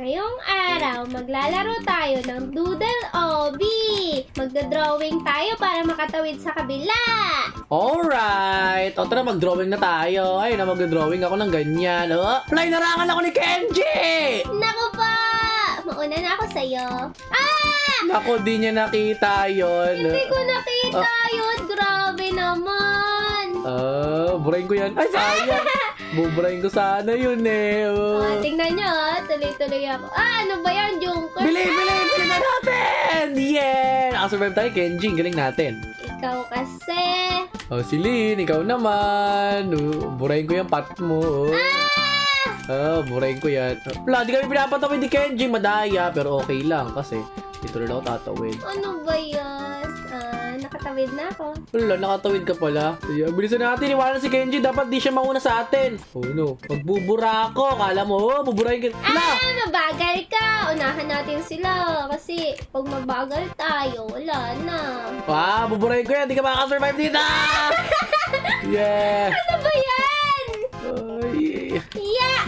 Ngayong araw, maglalaro tayo ng Doodle Obi. Magdodrawing tayo para makatawid sa kabila. Alright! O tara, mag-drawing na tayo. Ay, mag-drawing ako ng ganyan. Oh, play narangan ako ni Kenji! Naku po! Mauna na ako sa'yo. Ah! Naku, di niya nakita yun. Hindi ko nakita yun. Grabe naman. Burahin ko yan. Ay, sayang. Buburahin ko sana yun eh. Tingnan nyo tuloy-tuloy ako. Ano ba yan, Junker? Bili na natin! Yeah! Nakasurvive tayo, Kenji. Galing natin. Ikaw kasi. Si Lynn, ikaw naman. Burahin ko yung pot mo. Burahin ko yan. Wala, di kami pinapatawid ni Kenji. Madaya, pero okay lang kasi dito rin ako tatawid. Ano ba yan? Nakatawid na ako. Wala, nakatawid ka pala. Bilisan natin, iwanan si Kenji. Dapat di siya mauna sa atin. Oh no, magbubura ako. Kala mo, buburahin ka. Mabagal ka. Unahan natin sila. Kasi pag mabagal tayo, wala na. Buburahin ko yan. Di ka makakasurvive dito. Yeah. Ano ba yan? Yeah!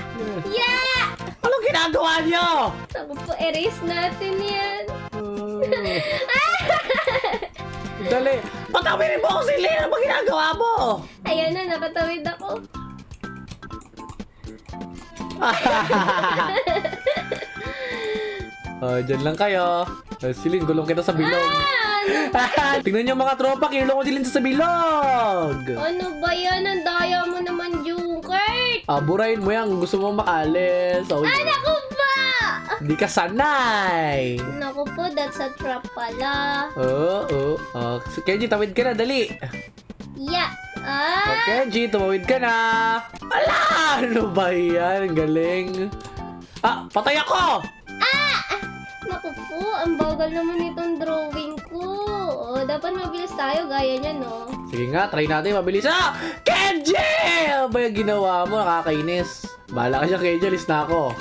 Anong ginagawa niyo? Sabi po, erase natin yan. Dali. Patawirin mo ako si Lynn. Ano ba ginagawa mo? Ayan na, nakatawid ako. Dyan lang kayo. Si Lynn, gulong kita sa bilog. Tingnan niyo mga tropa, kinulong ko si Lynn sa bilog. Ano ba yan? Ang daya mo naman, Junker. Burahin mo yan. Gusto mo makalis. Naku ba? Hindi ka sanay. Naku po, that's a trap pala. Kenji, tawid ka na. Dali. Yeah. Kenji, tumawid ka na. Ala! Ano ba yan? Galing. Patay ako! Naku po, ang bagal naman itong drawing ko. Dapat mabilis tayo, gaya niya, no? Sige nga, try natin mabilis. Kenji! Ano ba yung ginawa mo? Nakakainis. Bahala ka siya, Kenji. Alis na ako.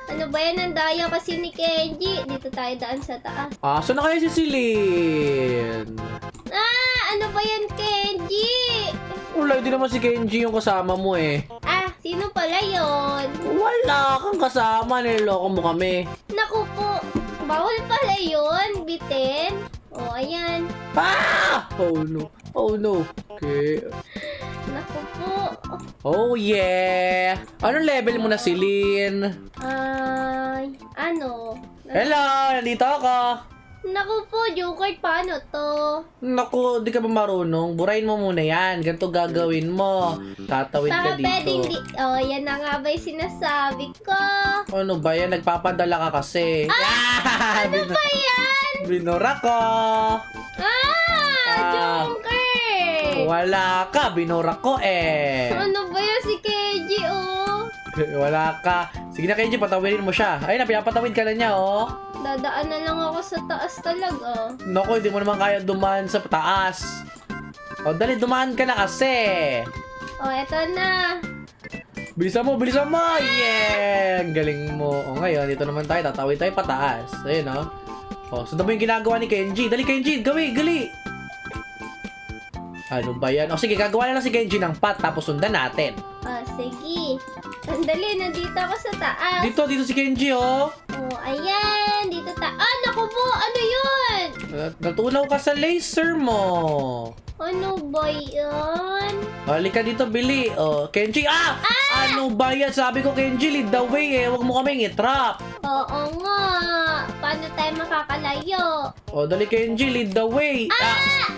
Ano ba yan? Ang daya kasi ni Kenji. Dito tayo daan sa taas. So na kayo si Celine? Ano ba yan, Kenji? Wala, hindi naman si Kenji yung kasama mo eh. Sino pala yon? Wala kang kasama. Niloloko mo kami. Naku po, bawal pala yun, bitin. Ayan. Oh no. Okay. Naku po. Oh yeah! Anong level mo na si Lynn? Ano? Hello! Nandito ako! Naku po, Joker, paano to? Naku, di ka ba marunong? Burahin mo muna yan. Ganito gagawin mo. Tatawid ka dito. Pwedeng yan na nga ba yung sinasabi ko? Ano ba yan? Nagpapadala ka kasi. Ano ba yan? Binura ko! Joker! Wala ka! Binura ko eh! Ano ba yan si Kenji, Wala ka. Sige na, Kenji, patawirin mo siya. Ayun na, pinapatawid ka na niya, Dadaan na lang ako sa taas talaga. Naku, hindi mo naman kaya dumaan sa taas. Dali, dumaan ka na kasi. Eto na. Bilisan mo! Yeah! Ang galing mo. Ngayon, dito naman tayo. Tatawid tayo pataas. Ayun, sundan mo yung ginagawa ni Kenji. Dali, Kenji! Gali! Ano ba yan? Sige, gagawa na lang si Kenji ng pot, tapos sundan natin. Sige. Sandali, nandito ako sa taas. Dito si Kenji, Ayan. Dito naku po! Ano yun? Natunaw ka sa laser mo. Ano ba yan? Halika dito, Billy. Kenji, Ano ba yan? Sabi ko, Kenji, lead the way Huwag mo kaming i-trap. Oo nga. Paano tayo makakalayo? Dali, Kenji, lead the way.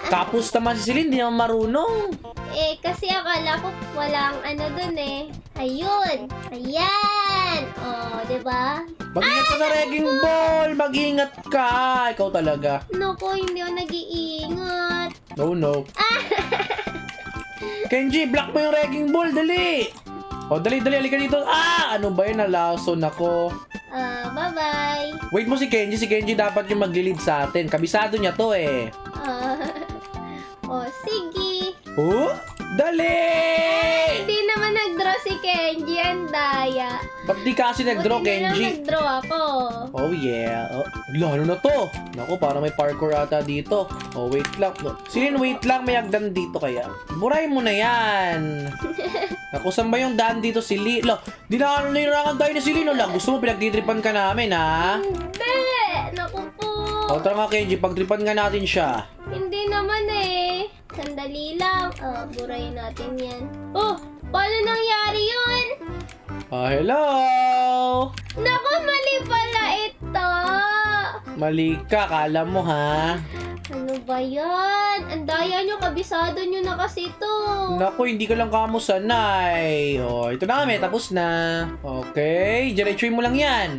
Kapos naman si Celine, di naman marunong. Kasi akala ko walang dun Ayun. Ayan. Diba? Mag-ingat ka sa wrecking ball. Mag-ingat ka. Ikaw talaga. Naku, hindi ako nag-iingat. No. Kenji, block mo yung wrecking ball. Dali. Dali. Halika dito. Ano ba yun? Nalason ako. Bye-bye. Wait mo si Kenji. Si Kenji dapat yung mag-lead sa atin. Kabisado niya to eh. Sige. Dali! Hindi naman nag-draw si Kenji, ang daya. Ba't di kasi nag-draw, Buti na lang Kenji? nag-draw ako. Oh yeah. Oh, ano na to? Naku, parang may parkour ata dito. Oh, wait lang. No. Silin, wait lang. May hagdan dito kaya. Buray mo na yan. Naku, saan ba yung daan dito si Lee? Lo, dinarakan tayo na si Lee. No? La, gusto mo pinagtitripan ka namin, ha? Hindi! Naku po. O, tara nga, Kenji. Pagtripan nga natin siya. Hindi naman eh. Sandali lang. Burayin natin yan. Oh! Paano nangyari yun? Hello! Naku, mali pala ito. Mali ka, kala mo, ha? Ano ba yan? Ang daya nyo, kabisado nyo na kasi ito. Naku, hindi ka lang kamo sanay. Oh, ito na kami, tapos na. Okay, diretsuin mo lang yan.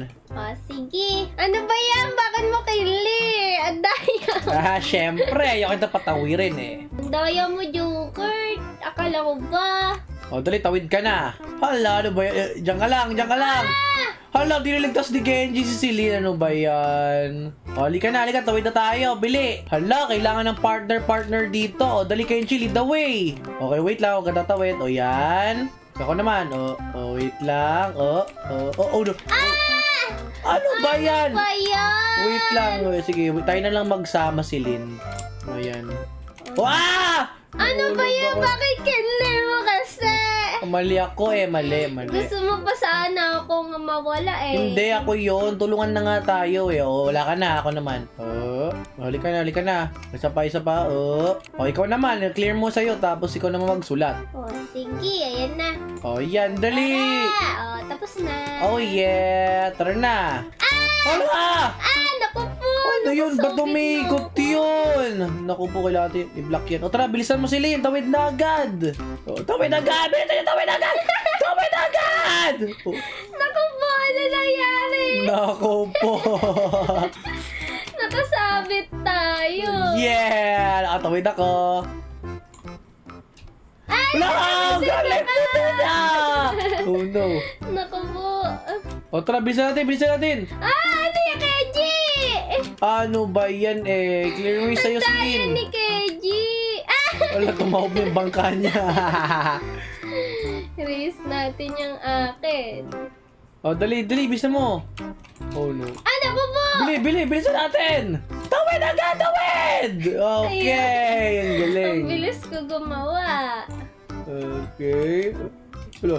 Sige. Ano ba yan? Bakit mo kili? Ang daya. Syempre, ayaw kita patawirin eh. Ang daya mo, Joker. Akala ko ba? O, dali, tawid ka na. Hala, ano ba yan? Diyan ka lang, diyan ka lang. Hala, diniligtas ni Kenji si Celine. Ano ba yan? O, halika na, halika, tawid na tayo. Bili. Hala, kailangan ng partner dito. O, dali, Kenji, lead the way. Okay, wait lang, huwag ka tatawid. O, yan. Ako naman. O, wait lang. No. Ano ba yan? Ba yan? Wait lang. Sige, tayo na lang magsama si Lynn. Ayan. Ano ba yan? Bakit kinli mo kasi? Mali ako eh. Mali. Gusto mo pa sana akong mawala eh. Hindi, ako yon. Tulungan na nga tayo eh. O, wala ka na. Ako naman. Halika na. Isa pa. Ikaw naman. Clear mo sa'yo. Tapos ikaw naman magsulat. Sige. Ayan na. Yan. Dali. Tapos na. Oh, yeah. Tara na. Hala! Naku po. Ano yun? Ba't umikot yun? Naku po, kailangan natin i-block yan. O tara, bilisan mo si Lynn. Tawid na agad. Tawid agad! Bilisan niyo, tawid agad! Tawid agad! Naku po. Ano nangyari? Naku po. Nakasabit tayo. Yeah! Nakatawid ako. Wala! Galit na! Oh no. Naku po. O tara, bilisan natin. Ano yung Kenji? Ano ba yan eh? Clear way sa'yo si Tayo Lynn. ni Kenji. Wala, tumahog na yung bangka niya. Race natin yung akin. O dali, bilisan mo. Oh no. Naku po. Bilisan natin! Tawid agad, tawid! Okay, ang galing. Ang bilis ko gumawa. Okay. Hello.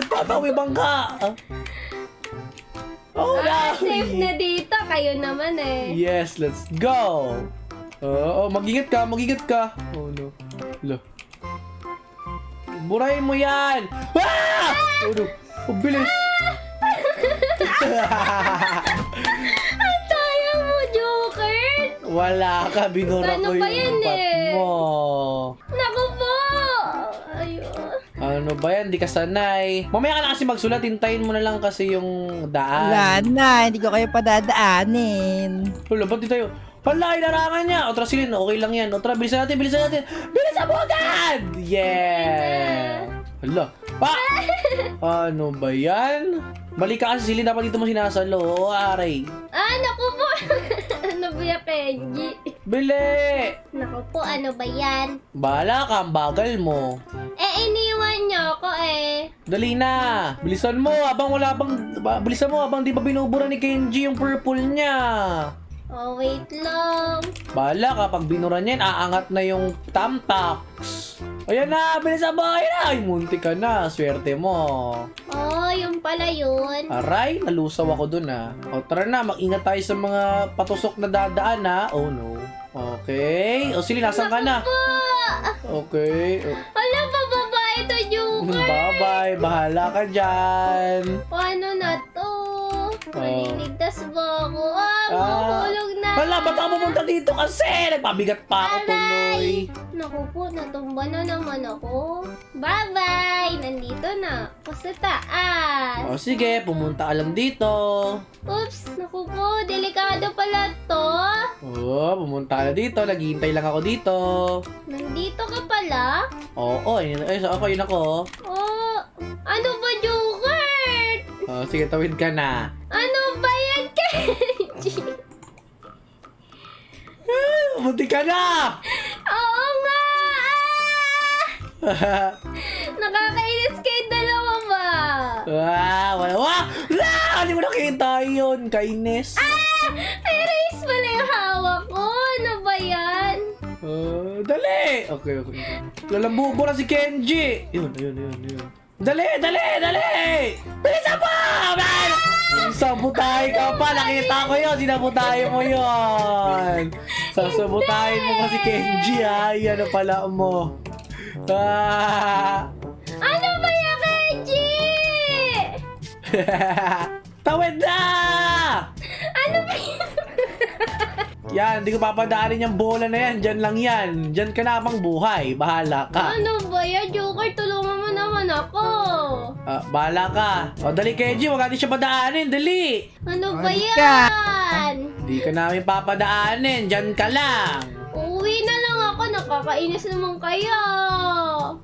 Tatawi bangka. Safe na dito. Kayo naman eh. Yes, let's go. Mag-ingat ka. Oh no. Hello. Burahin mo yan. Oh no. Bilis. Ang daya mo, Joker. Wala ka, binura Paano ko ba yung yan pat eh? mo. Naku po. Ayun. Ano ba yan? Di ka sanay. Mamaya ka na kasi magsulat. Hintayin mo na lang kasi yung daan. Wala na, hindi ko kayo padadaanin. Wala, ba't di tayo? Hala, inarangan niya. O, tara, Silin. Okay lang yan. O, tara, bilisan natin. Bilisan mo agad! Yeah! Hala. Ano ba yan? Mali ka kasi, Silin. Dapat dito mo sinasalo. O, aray. Naku po. Ano ba yan, Kenji? Bili! Naku po, ano ba yan? Bahala ka, ang bagal mo. Iniwan niyo ako eh. Dali na! Bilisan mo, bilisan mo, habang di pa binubura ni Kenji yung purple niya. Wait lang. Bahala ka, pag binura niyan, aangat na yung tamtax. Ayan na, bilisan mo, ayan na! Ay, munti ka na, swerte mo. Yung pala yun. Aray, nalusaw ako dun ah. O tara na, mag-ingat tayo sa mga patusok na dadaan ha. Oh no. Okay. O sili, nasan ka na? Okay. Wala pa baba ito, Joker. Bye-bye. Bahala ka dyan. Paano na to? Maliligtas ba ako? Mahuhulog na. Hala, ba't ako pumunta dito kasi? Nagpabigat pa ako tuloy. Naku po, natumba na naman ako. Bye-bye! Nandito na ako sa taas. O sige, pumunta ka lang dito. Oops, naku po, delikado pala to. Pumunta ka na dito. Naghihintay lang ako dito. Nandito ka pala? Oo, yun ako. Ano ba, Joker? Sige, tawid ka na. Ano ba yan, Kenji? Munti ka na! Oo nga! Nakakainis kayo dalawa ba? Wala. Hindi mo nakita yun. Kainis. Erase pala yung hawak ko. Ano ba yan? Dali! Okay. Lalambubo na si Kenji. Yun. Dali! Bilisan mo! Man! Sabutay ka pa. Nakita ko yun. Sinabutay mo yun. Sasabutayin mo kasi Kenji, ha? Yan ang pala mo. Ano ba yan, Kenji? Tawid na! Ano ba yan? Yan, hindi ko papadaanin yung bola na yan. Diyan lang yan. Diyan ka na pang buhay. Bahala ka. Ano ba yan, Joker? Tulungan mo naman ako. Bahala ka. O, dali, Kenji. Huwag natin siya padaanin. Dali. Ano ba Ano ka? yan? Hindi ka namin papadaanin. Diyan ka lang. Uwi na lang ako. Nakakainis naman kayo.